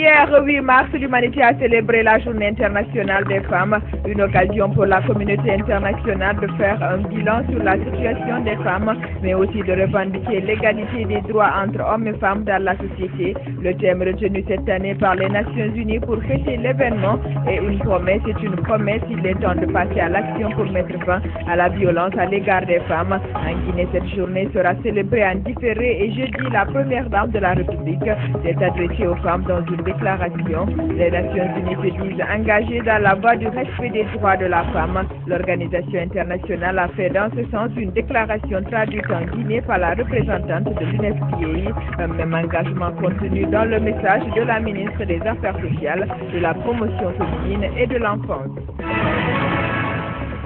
Hier, 8 mars, l'humanité a célébré la Journée internationale des femmes, une occasion pour la communauté internationale de faire un bilan sur la situation des femmes, mais aussi de revendiquer l'égalité des droits entre hommes et femmes dans la société. Le thème retenu cette année par les Nations Unies pour fêter l'événement est une promesse, il est temps de passer à l'action pour mettre fin à la violence à l'égard des femmes. En Guinée, cette journée sera célébrée en différé et jeudi, la première dame de la République s'est adressée aux femmes dans une déclaration. Les Nations Unies se disent engagées dans la voie du respect des droits de la femme. L'organisation internationale a fait dans ce sens une déclaration traduite en Guinée par la représentante de l'UNFPA, un même engagement contenu dans le message de la ministre des Affaires sociales, de la promotion féminine et de l'enfance.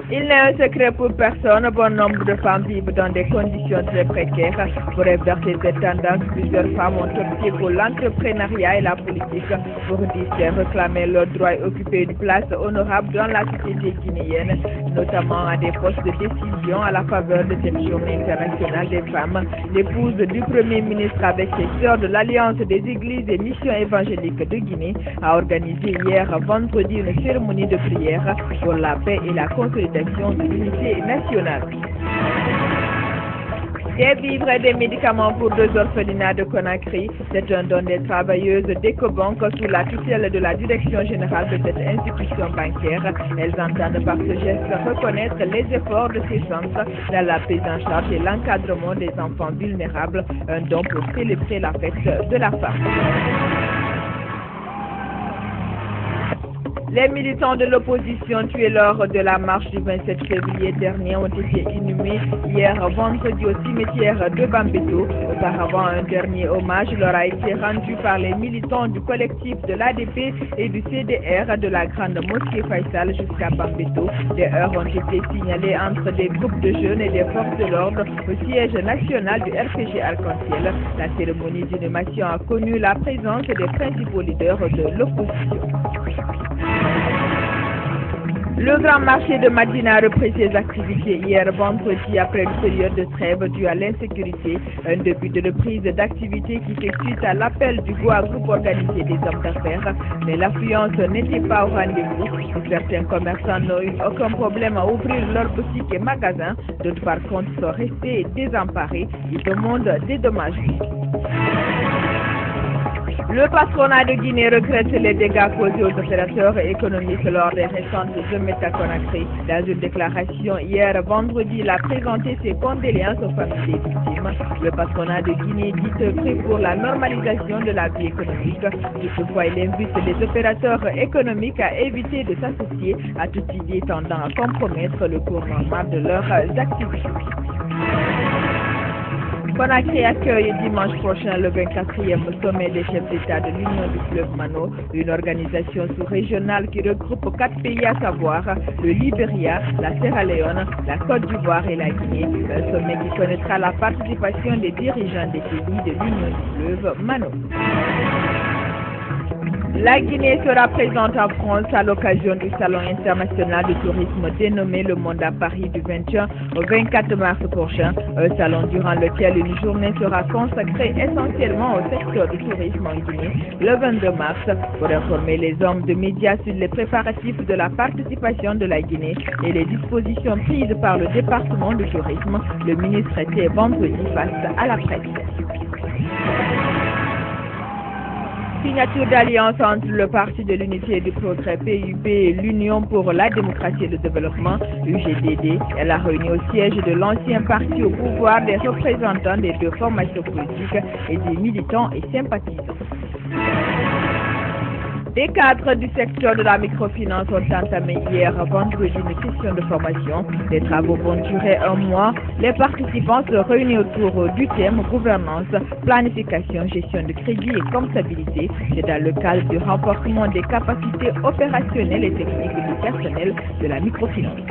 Il n'est un secret pour personne, bon nombre de femmes vivent dans des conditions très précaires. Pour inverser cette tendance, plusieurs femmes ont opté pour l'entrepreneuriat et la politique pour réclamer leurs droits et occuper une place honorable dans la société guinéenne, notamment à des postes de décision à la faveur de cette journée internationale des femmes. L'épouse du Premier ministre avec ses sœurs de l'Alliance des Églises et Missions évangéliques de Guinée a organisé hier vendredi une cérémonie de prière pour la paix et la consolidation de l'unité nationale. Des vivres et des médicaments pour 2 orphelinats de Conakry. C'est un don des travailleuses d'Ecobank sous la tutelle de la direction générale de cette institution bancaire. Elles entendent par ce geste reconnaître les efforts de ces centres dans la prise en charge et l'encadrement des enfants vulnérables. Un don pour célébrer la fête de la femme. Les militants de l'opposition tués lors de la marche du 27 février dernier ont été inhumés hier vendredi au cimetière de Bambeto. Auparavant, un dernier hommage leur a été rendu par les militants du collectif de l'ADP et du CDR de la grande mosquée Faisal jusqu'à Bambeto. Des heurts ont été signalés entre des groupes de jeunes et des forces de l'ordre au siège national du RPG Arc-en-Ciel. La cérémonie d'inhumation a connu la présence des principaux leaders de l'opposition. Le grand marché de Madina a repris ses activités hier vendredi après une période de trêve due à l'insécurité, un début de reprise d'activité qui fait suite à l'appel du Goa groupe organisé des hommes d'affaires. Mais l'affluence n'était pas au rendez-vous. Certains commerçants n'ont eu aucun problème à ouvrir leurs boutiques et magasins, d'autres par contre sont restés désemparés. Ils demandent des dommages. Le patronat de Guinée regrette les dégâts causés aux opérateurs économiques lors des récentes émeutes à Conakry. Dans une déclaration hier vendredi, il a présenté ses condoléances aux familles des victimes. Le patronat de Guinée dit prêt pour la normalisation de la vie économique. Toutefois, il invite les opérateurs économiques à éviter de s'associer à toute idée tendant à compromettre le cours normal de leurs activités. Conakry accueille dimanche prochain le 24e sommet des chefs d'État de l'Union du fleuve Mano, une organisation sous-régionale qui regroupe 4 pays à savoir le Libéria, la Sierra Leone, la Côte d'Ivoire et la Guinée. Un sommet qui connaîtra la participation des dirigeants des pays de l'Union du fleuve Mano. La Guinée sera présente en France à l'occasion du Salon international du tourisme dénommé Le Monde à Paris du 21 au 24 mars prochain. Un salon durant lequel une journée sera consacrée essentiellement au secteur du tourisme en Guinée le 22 mars. Pour informer les hommes de médias sur les préparatifs de la participation de la Guinée et les dispositions prises par le département du tourisme, le ministre était vendredi face à la presse. Signature d'alliance entre le Parti de l'Unité et du Progrès PUP et l'Union pour la démocratie et le développement UGDD. Elle a réuni au siège de l'ancien parti au pouvoir des représentants des 2 formations politiques et des militants et sympathisants. Des cadres du secteur de la microfinance ont entamé hier vendredi une session de formation. Les travaux vont durer 1 mois. Les participants se réunissent autour du thème gouvernance, planification, gestion de crédit et comptabilité. C'est dans le cadre du renforcement des capacités opérationnelles et techniques du personnel de la microfinance.